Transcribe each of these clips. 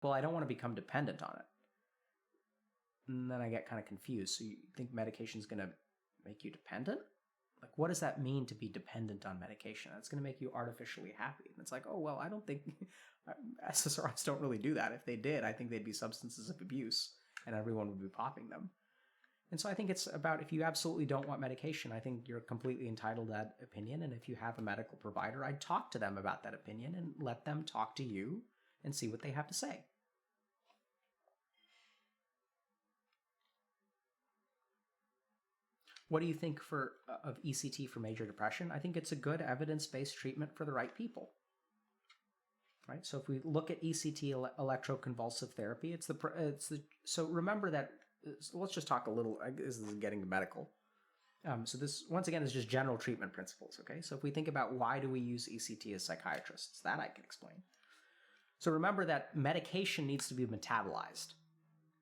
well, I don't want to become dependent on it. And then I get kind of confused. So you think medication is going to make you dependent? Like, what does that mean to be dependent on medication? It's going to make you artificially happy. And it's like, oh, well, I don't think SSRIs don't really do that. If they did, I think they'd be substances of abuse and everyone would be popping them. And so I think it's about, if you absolutely don't want medication, I think you're completely entitled to that opinion. And if you have a medical provider, I'd talk to them about that opinion and let them talk to you and see what they have to say. What do you think of ECT for major depression? I think it's a good evidence-based treatment for the right people. Right? So if we look at ECT, electroconvulsive therapy, so remember that, so let's just talk a little, this is getting medical. So this, once again, is just general treatment principles, okay? So if we think about why do we use ECT as psychiatrists, that I can explain. So remember that medication needs to be metabolized.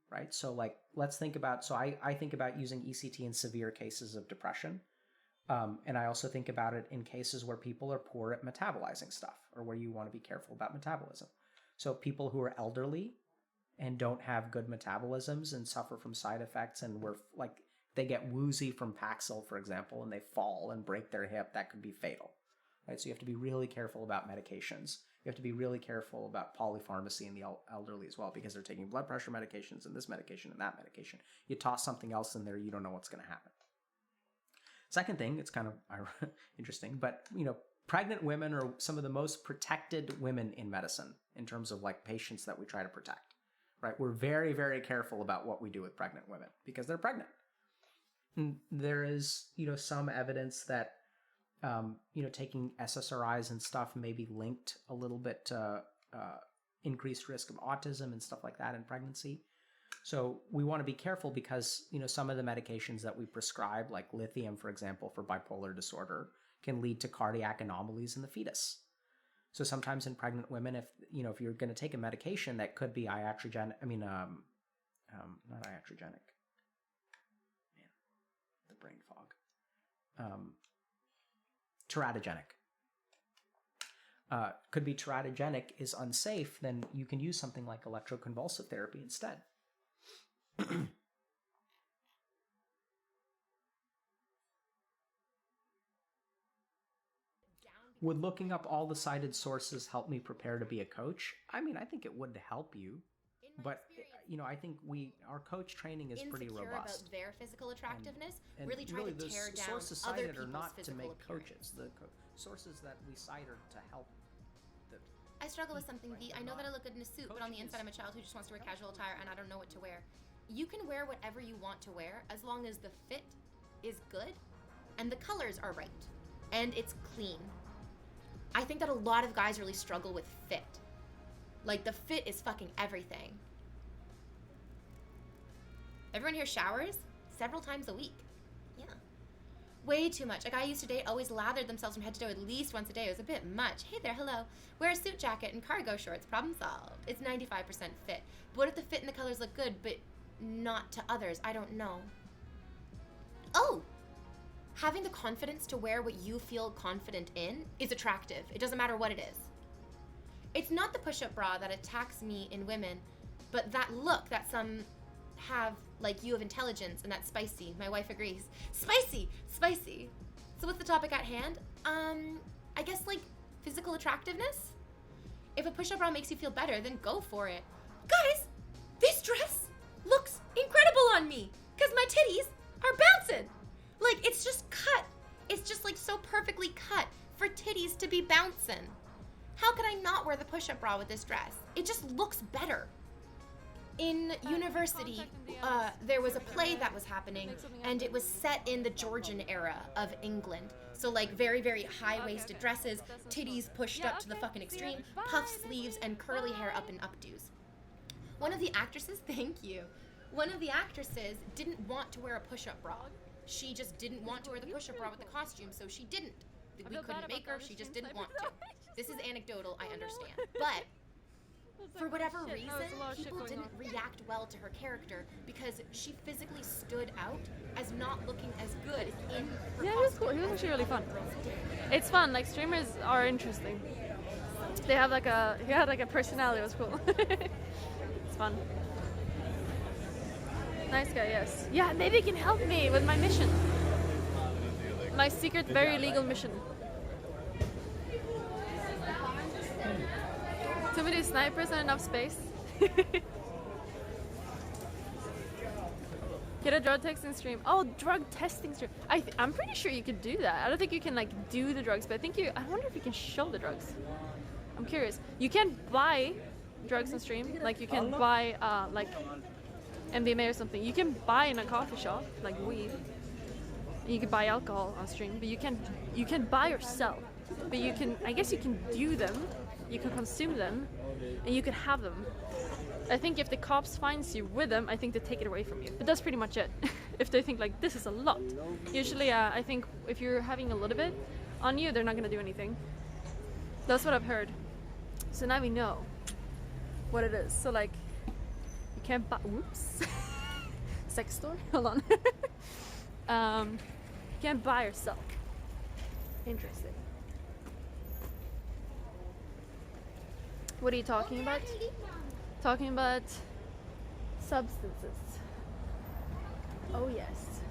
Right? So like, let's think about, so I think about using ECT in severe cases of depression. And I also think about it in cases where people are poor at metabolizing stuff, or where you want to be careful about metabolism. So people who are elderly and don't have good metabolisms and suffer from side effects, and like they get woozy from Paxil, for example, and they fall and break their hip, that could be fatal. Right? So you have to be really careful about medications. You have to be really careful about polypharmacy in the elderly as well, because they're taking blood pressure medications and this medication and that medication. You toss something else in there, you don't know what's going to happen. Second thing, it's kind of interesting, but pregnant women are some of the most protected women in medicine in terms of like patients that we try to protect. Right? We're very, very careful about what we do with pregnant women because they're pregnant. And there is, some evidence that taking SSRIs and stuff may be linked a little bit to increased risk of autism and stuff like that in pregnancy. So we want to be careful because, some of the medications that we prescribe, like lithium, for example, for bipolar disorder, can lead to cardiac anomalies in the fetus. So sometimes in pregnant women, if you're going to take a medication that could be iatrogenic, not iatrogenic. Man, the brain fog. Teratogenic. Could be teratogenic, is unsafe, then you can use something like electroconvulsive therapy instead. Would looking up all the cited sources help me prepare to be a coach? I think it would help you. But, I think our coach training is pretty robust. About their physical attractiveness, and really try to tear down sources other cited people's are not to physical make appearance. coaches. The sources that we cite are to help. I struggle with something, right? I know that I look good in a suit, but on the inside I'm a child who just wants to wear casual attire and I don't know what to wear. You can wear whatever you want to wear as long as the fit is good and the colors are right and it's clean. I think that a lot of guys really struggle with fit. Like, the fit is fucking everything. Everyone here showers several times a week. Yeah. Way too much. A guy I used to date always lathered themselves from head to toe at least once a day. It was a bit much. Hey there, hello. Wear a suit jacket and cargo shorts. Problem solved. It's 95% fit. But what if the fit and the colors look good, but not to others? I don't know. Oh! Having the confidence to wear what you feel confident in is attractive. It doesn't matter what it is. It's not the push-up bra that attacks me in women, but that look that some have, like you, of intelligence, and that's spicy. My wife agrees. Spicy! Spicy! So what's the topic at hand? I guess, like, physical attractiveness? If a push-up bra makes you feel better, then go for it. Guys, this dress looks incredible on me, because my titties are bouncing. Like, it's just cut. It's just, like, so perfectly cut for titties to be bouncing. How could I not wear the push-up bra with this dress? It just looks better. In university, there was a play that was happening, and it was set in the Georgian era of England. So, like, very, very high-waisted dresses, titties pushed up to the fucking extreme, puff sleeves, and curly hair up in updos. One of the actresses, thank you, one of the actresses didn't want to wear a push-up bra. She just didn't want to wear the push-up bra with the costume, so she didn't. We couldn't make her, she just didn't want to. This is anecdotal, I understand. But for whatever reason, people didn't react well to her character because she physically stood out as not looking as good in her Yeah, he was cool. He was actually really fun. It's fun. Like, streamers are interesting. They have like he had like a personality. It was cool. fun. Nice guy, yes. Yeah, maybe he can help me with my mission. My secret, very illegal mission. Too many snipers and enough space. Get a drug testing stream. Oh, drug testing stream. I'm pretty sure you could do that. I don't think you can like do the drugs, but I think I wonder if you can show the drugs. I'm curious. You can't buy drugs on stream. Like you can buy like MDMA or something. You can buy in a coffee shop like weed. You can buy alcohol on stream, but you can buy or sell. But you can, I guess you can do them. You can consume them, and you can have them. I think if the cops finds you with them, I think they take it away from you. But that's pretty much it. If they think like this is a lot. Usually, I think if you're having a little bit on you, they're not gonna do anything. That's what I've heard. So now we know what it is. So like, you can't buy. Whoops. Sex store. Hold on. You can't buy or sell. Interesting. What are you talking about? Talking about substances. Oh yes.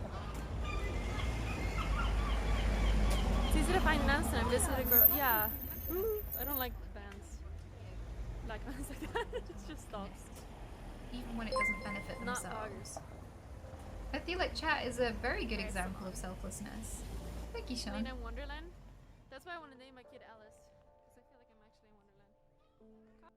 It's easy to find an answer and visit a girl. Yeah. I don't like bands. Like bands like that. It's just thoughts. Even when it doesn't benefit Not themselves. I feel like chat is a very good example of selflessness. Thank you, Sean. Melina in Wonderland. That's why I want to name my kid Alice. Because I feel like I'm actually in Wonderland.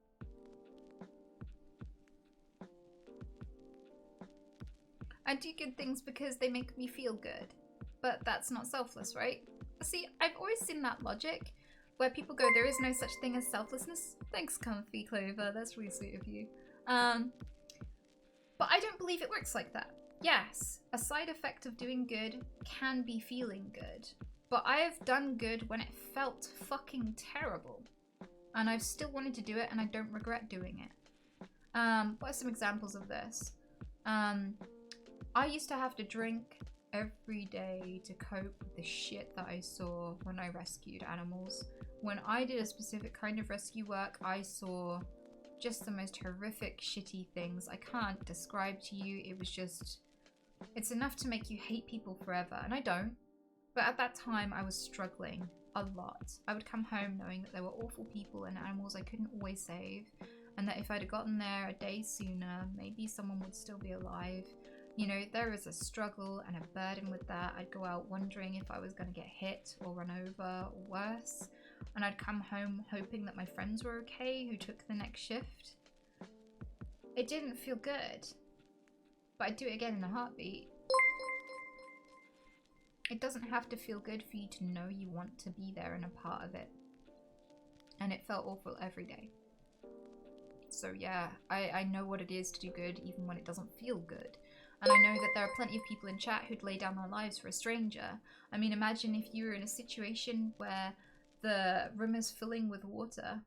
I do good things because they make me feel good. But that's not selfless, right? See, I've always seen that logic where people go, there is no such thing as selflessness. Thanks, Comfy Clover. That's really sweet of you. But I don't believe it works like that. Yes, a side effect of doing good can be feeling good. But I have done good when it felt fucking terrible. And I've still wanted to do it and I don't regret doing it. What are some examples of this? I used to have to drink every day to cope with the shit that I saw when I rescued animals. When I did a specific kind of rescue work, I saw just the most horrific, shitty things. I can't describe to you. It was just... It's enough to make you hate people forever. And I don't. But at that time, I was struggling a lot. I would come home knowing that there were awful people and animals I couldn't always save. And that if I'd have gotten there a day sooner, maybe someone would still be alive. You know, there is a struggle and a burden with that. I'd go out wondering if I was going to get hit or run over or worse. And I'd come home hoping that my friends were okay who took the next shift. It didn't feel good. But I'd do it again in a heartbeat. It doesn't have to feel good for you to know you want to be there and a part of it. And it felt awful every day. So yeah, I know what it is to do good even when it doesn't feel good. And I know that there are plenty of people in chat who'd lay down their lives for a stranger. I mean, imagine if you were in a situation where the room is filling with water.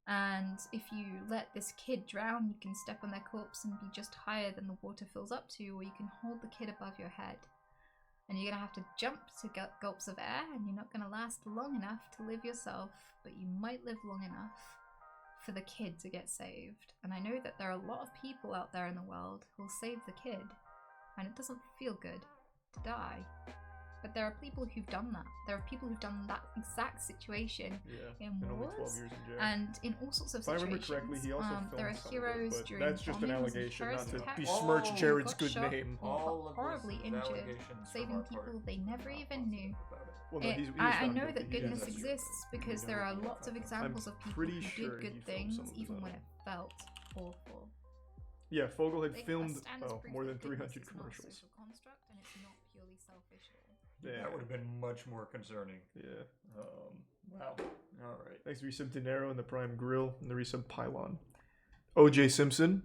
And if you let this kid drown, you can step on their corpse and be just higher than the water fills up to, or you can hold the kid above your head. And you're going to have to jump to gulps of air, and you're not going to last long enough to live yourself, but you might live long enough for the kid to get saved. And I know that there are a lot of people out there in the world who will save the kid, and it doesn't feel good to die. But there are people who've done that. There are people who've done that exact situation in wars only 12 years in jail. and in all sorts of If I situations. remember correctly, he also filmed there are some of it, heroes but during that's just an bombings and allegation, not terrorist to attacks besmirch who Jared's got good shot name. and got horribly injured, saving people they never even knew. Well, no, It- he's I found know guilty. that He goodness has- exists because there are lots of examples of people pretty who sure did he good filmed some things of even it. when it felt awful. Yeah, Fogel had They filmed stands proof more that than goodness 300 is not a commercials. social construct and it's not purely selfish. Yeah. That would have been much more concerning. Yeah. Wow. All right. Thanks to resub Dinero and the Prime Grill and the resub Pylon. O.J. Simpson,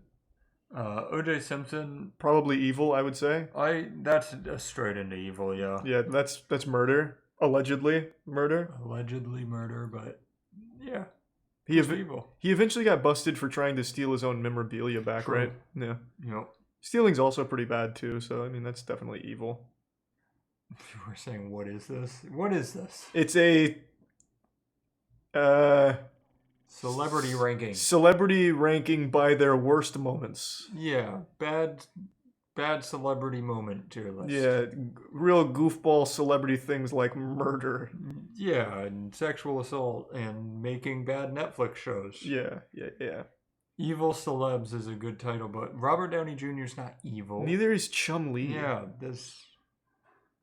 O.J. Simpson. probably evil, I would say. That's a straight into evil, yeah. Yeah, that's murder. Allegedly murder. Allegedly murder, but yeah. He evil. he eventually got busted for trying to steal his own memorabilia back, True. right? Yeah. Yep. Stealing's also pretty bad too, so I mean that's definitely evil. You were saying, what is this? What is this? It's a Celebrity ranking. Celebrity ranking by their worst moments. Yeah, bad celebrity moment tier list. Yeah, real goofball celebrity things like murder. Yeah, and sexual assault and making bad Netflix shows. Yeah. Evil Celebs is a good title, but Robert Downey Jr. is not evil. Neither is Chum-Li. Yeah, this...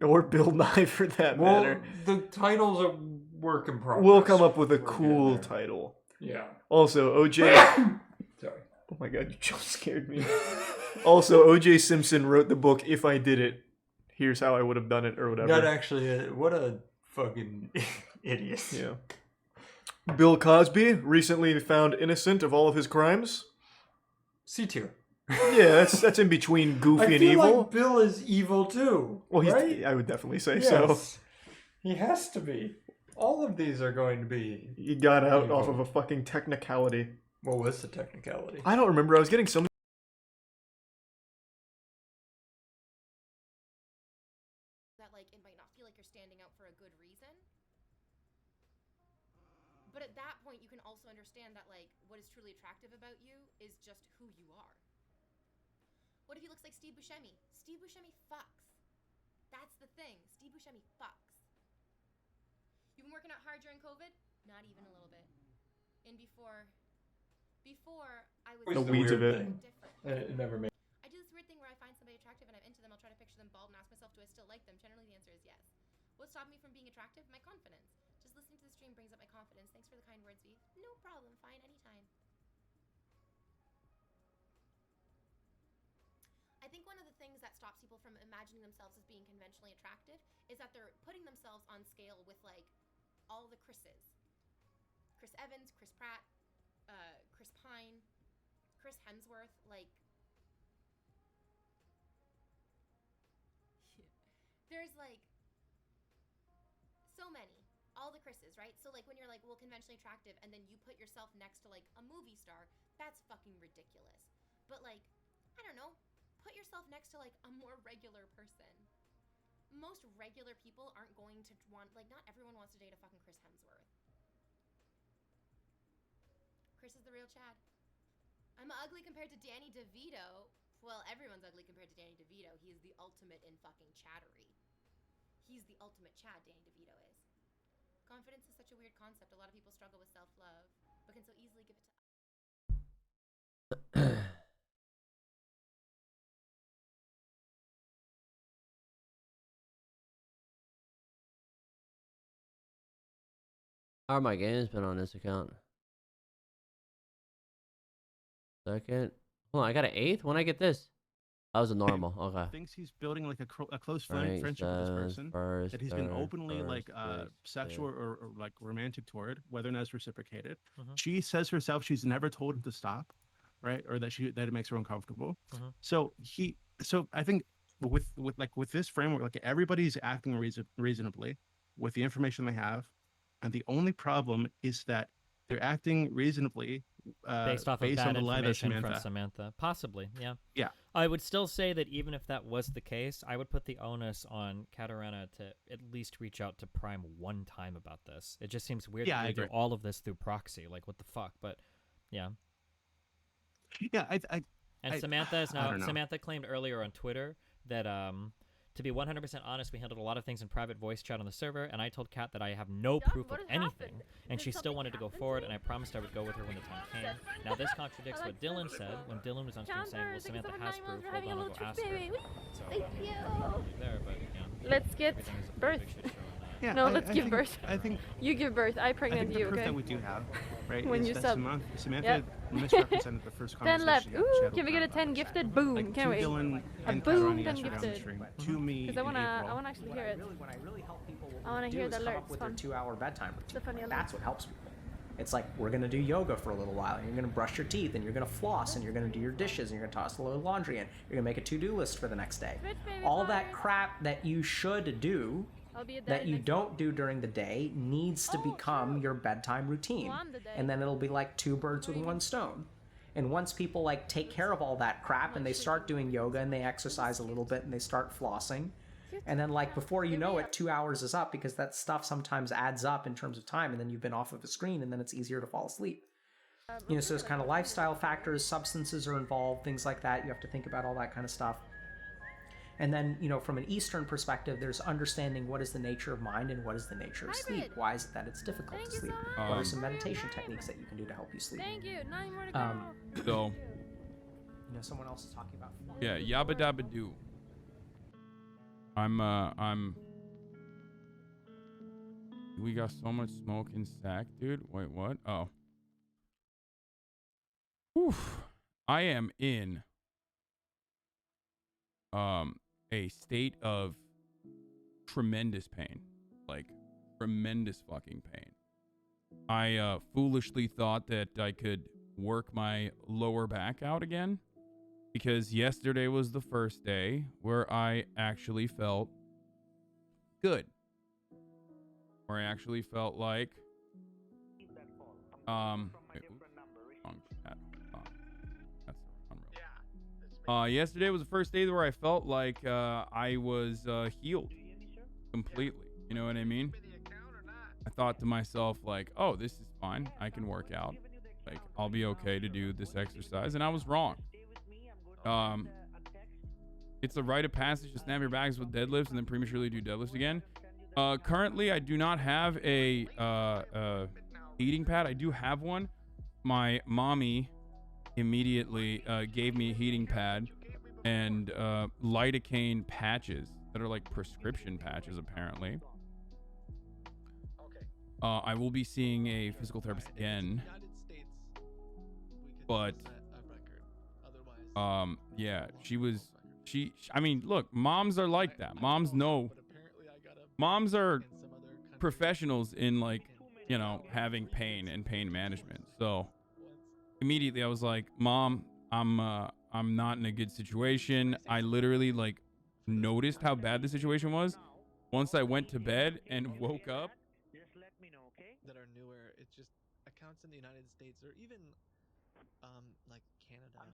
Or Bill Nye, for that matter. The titles are work in progress. We'll come up with a cool title. Yeah. Also, OJ... Sorry. Oh my god, you just scared me. Also, O.J. Simpson wrote the book, If I Did It, Here's How I Would Have Done It, or whatever. That actually... What a fucking idiot. Yeah. Bill Cosby, recently found innocent of all of his crimes. C tier. Yeah, that's in between goofy and I feel evil. like Bill is evil too. Well, right? I would definitely say so. He has to be. All of these are going to be. He got out evil. off of a fucking technicality. What was the technicality? I don't remember. I was getting so many. That like it might not feel like you're standing out for a good reason. But at that point, you can also understand that like what is truly attractive about you is just who you are. What if he looks like Steve Buscemi? Steve Buscemi fucks. That's the thing. Steve Buscemi fucks. You've been working out hard during COVID? Not even a little bit. And before I was The weeds of it. different. It never made. I do this weird thing where I find somebody attractive and I'm into them. I'll try to picture them bald and ask myself, do I still like them? Generally, the answer is yes. What's stopping me from being attractive? My confidence. Just listening to the stream brings up my confidence. Thanks for the kind words, V. No problem. Fine, anytime. I think one of the things that stops people from imagining themselves as being conventionally attractive is that they're putting themselves on scale with like all the Chris's. Chris Evans, Chris Pratt, Chris Pine, Chris Hemsworth, like there's like so many. All the Chris's, right? So like when you're like, well, conventionally attractive and then you put yourself next to like a movie star, that's fucking ridiculous. But like, I don't know, put yourself next to like a more regular person. Most regular people aren't going to want, like not everyone wants to date a fucking Chris Hemsworth. Chris is the real Chad. I'm ugly compared to Danny DeVito. Well, everyone's ugly compared to Danny DeVito. He is the ultimate in fucking chattery. He's the ultimate Chad, Danny DeVito is. Confidence is such a weird concept. A lot of people struggle with self-love, but can so easily give it to How are my games been on this account? Second. Hold on, I got an 8th? When I get this? That was a normal. Okay. Thinks he's building like a close friendship with this person that he's been openly like sexual or like romantic toward, whether or not it's reciprocated. She says herself she's never told him to stop, right? Or that it makes her uncomfortable. So I think with this framework, like everybody's acting reasonably with the information they have, and the only problem is that they're acting reasonably based off of bad information from Samantha. Possibly, yeah. Yeah. I would still say that even if that was the case, I would put the onus on Katarina to at least reach out to Prime one time about this. It just seems weird that we do all of this through proxy. Like, what the fuck? But, yeah. Yeah, Samantha claimed earlier on Twitter that to be 100% honest, we handled a lot of things in private voice chat on the server, and I told Kat that I have no proof of anything, and she still wanted to go forward, and I promised I would go with her when the time came. Now this contradicts what Dylan said when Dylan was on stream saying, well, Samantha has proof, hold on, I'll go ask her. So, Thank you. There, but, yeah. Let's get birth. Yeah, no, let's give birth. I think you give birth. I pregnant you. The proof okay. that we do have, right? When is you that sub. Samantha misrepresented the first 10 conversation. left. she Ooh, had can we get a 10 gifted? Boom. like, Can't wait. Dylan A and boom, Katarina 10 yesterday on the gifted. stream. To me, Because I wanna April. actually hear it. What I really help people I wanna do hear is the come alerts. up with their Fun. 2-hour bedtime routine. The funny alert. That's what helps people. It's like, we're going to do yoga for a little while, and you're going to brush your teeth, and you're going to floss, and you're going to do your dishes, and you're going to toss a load of laundry in. You're going to make a to-do list for the next day. All that crap that you should do that you don't do during the day needs to become your bedtime routine. And then it'll be like 2 birds with 1 stone. And once people like take care of all that crap and they start doing yoga and they exercise a little bit and they start flossing, and then like before you know it, 2 hours is up, because that stuff sometimes adds up in terms of time, and then you've been off of a screen and then it's easier to fall asleep. You know, so it's kind of lifestyle factors, substances are involved, things like that. You have to think about all that kind of stuff. And then, you know, from an Eastern perspective, there's understanding what is the nature of mind and what is the nature of sleep. Why is it that it's difficult to sleep? What are some meditation techniques that you can do to help you sleep? Thank you. Nothing more to go. So, you know, someone else is talking about. Yeah, yabba dabba doo. We got so much smoke in Sac, dude. Wait, what? Oh. Whew. I am in a state of tremendous pain. Like, tremendous fucking pain. I foolishly thought that I could work my lower back out again, because yesterday was the first day where I actually felt good. Where I actually felt like wait, wrong chat. That's unreal. Yesterday was the first day where I felt like I was healed completely. You know what I mean? I thought to myself, like, oh, this is fine. I can work out. Like, I'll be okay to do this exercise. And I was wrong. It's a rite of passage to snap your bags with deadlifts and then prematurely do deadlifts again. Currently, I do not have a heating pad. I do have one. My mommy immediately gave me a heating pad and lidocaine patches that are like prescription patches, apparently. I will be seeing a physical therapist again. But yeah, I mean, look, moms are like that. Moms are professionals in, like, you know, having pain and pain management. So immediately I was like, Mom, I'm not in a good situation. I literally, like, noticed how bad the situation was once I went to bed and woke up. That are newer, it just accounts in the United States or even like Canada.